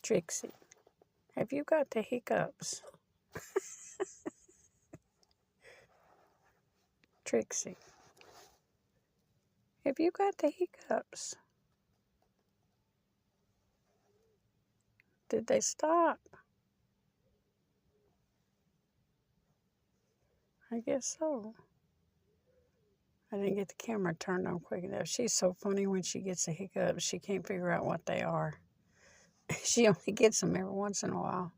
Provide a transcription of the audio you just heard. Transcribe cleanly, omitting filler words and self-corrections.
Trixie, have you got the hiccups? Trixie, have you got the hiccups? Did they stop? I guess so. I didn't get the camera turned on quick enough. She's so funny when she gets the hiccups. She can't figure out what they are. She only gets them every once in a while.